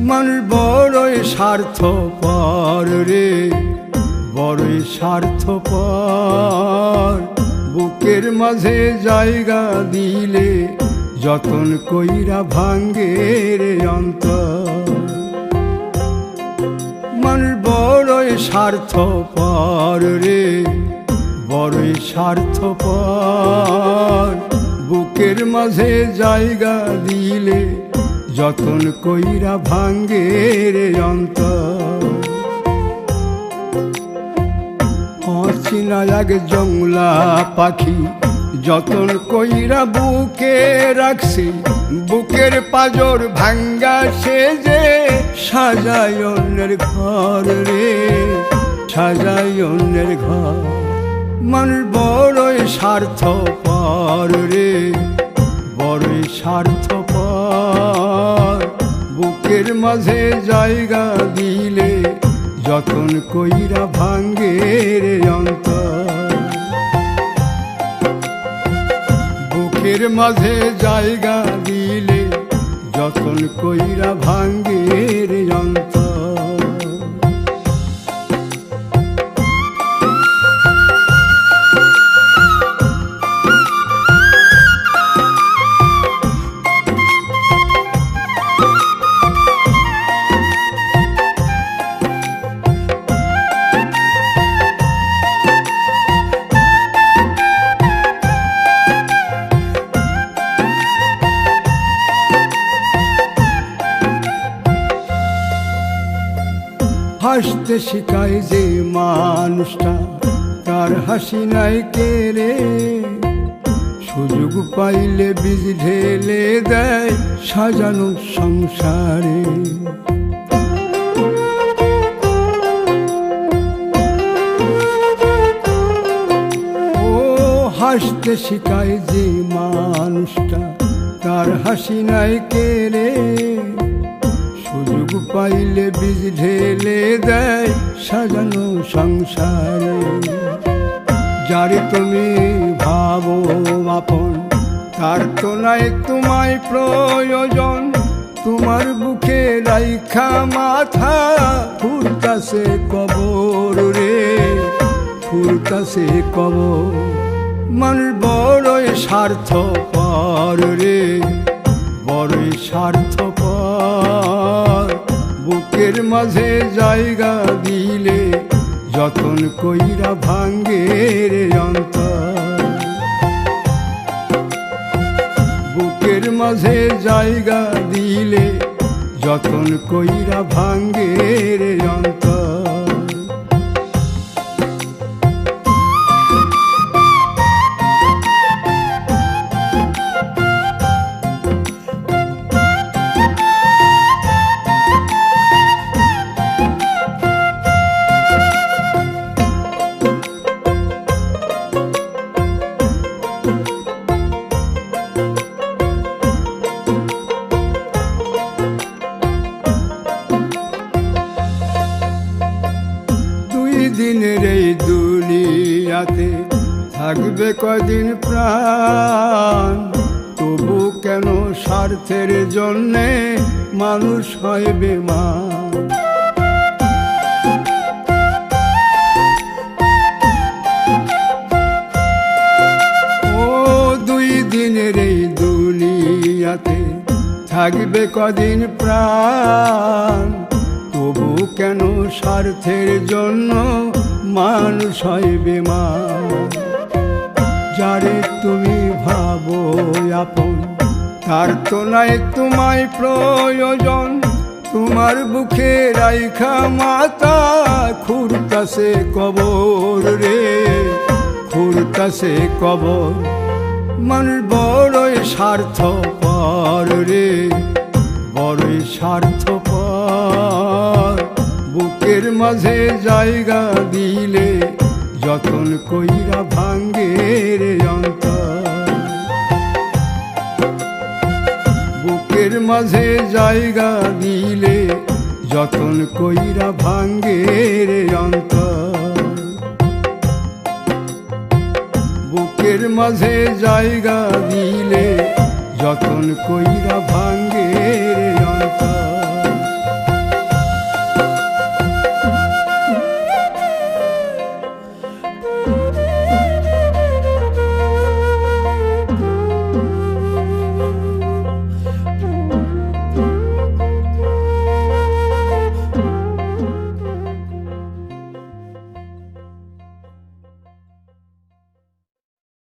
মানুষ বড়ই স্বার্থপর রে, বড়ই স্বার্থপর। বুকের মাঝে জায়গা দিলে যতন কইরা ভাঙ্গে রে অন্তর। মানুষ বড়ই স্বার্থপর রে, বড়ই স্বার্থপর। বুকের মাঝে জায়গা দিলে যতন কইরা ভাঙ্গে রে অন্তর। অচিনা এক জংলা পাখি যতন কইরা বুকে রাখছি, বুকের পাজর ভাঙ্গা সে যে সাজায় অন্যের ঘর রে, সাজায় অন্যের ঘর। মানুষ বড়ই স্বার্থপর রে, বড়ই স্বার্থপর। বুকের মাঝে জায়গা দিলে যতন কইরা ভাঙ্গে রে অন্তর। বুকের মাঝে জায়গা দিলে যতন কইরা ভাঙ্গে রে অন্তর। হাসতে শিখায় যে মানুষটা, তার হাসি নাই কেড়ে। সুযোগ পাইলে বীজ ঢেলে দেয় সাজানো সংসারে। ও হাসতে শিখায় যে মানুষটা, তার হাসি নাই কেড়ে। সুযোগ পাইলে বীজ ঢেলে দেয় সাজানো সংসারে। যারে তুমি ভাবো আপন, তার তো নাই তোমায় প্রয়োজন। তোমার বুকে রাইখা মাথা ফুরতাছে কবর রে, ফুরতাছে কবর। মানুষ বড়ই স্বার্থপর রে, বড়ই স্বার্থপর। বুকের মাঝে জায়গা দিলে যতন কইরা ভাঙ্গে রে অন্তর। বুকের মাঝে জায়গা দিলে যতন কইরা ভাঙ্গে রে অন্তর। দিনের এই দুনিয়াতে থাকবে কদিন প্রাণ, তবু কেন স্বার্থের জন্যে মানুষ হয় বেমান। ও দুই দিনের এই দুনিয়াতে থাকবে কদিন প্রাণ, তবু কেন স্বার্থের জন্য মানুষ হয় বেমান। যারে তুমি ভাবো আপন, তার তো নাই তোমায় প্রয়োজন। তোমার বুকে রাইখা মাথা খুরতাছে কবর রে, খুরতাছে কবর। মানুষ বড়ই স্বার্থপর রে, বড়ই স্বার্থপর। বুকের মাঝে জায়গা দিলে যতন কইরা ভাঙ্গে রে অন্তর। বুকের মাঝে জায়গা দিলে যতন কইরা ভাঙ্গে রে অন্তর। বুকের মাঝে জায়গা দিলে যতন কইরা ভাঙ্গে রে অন্তর।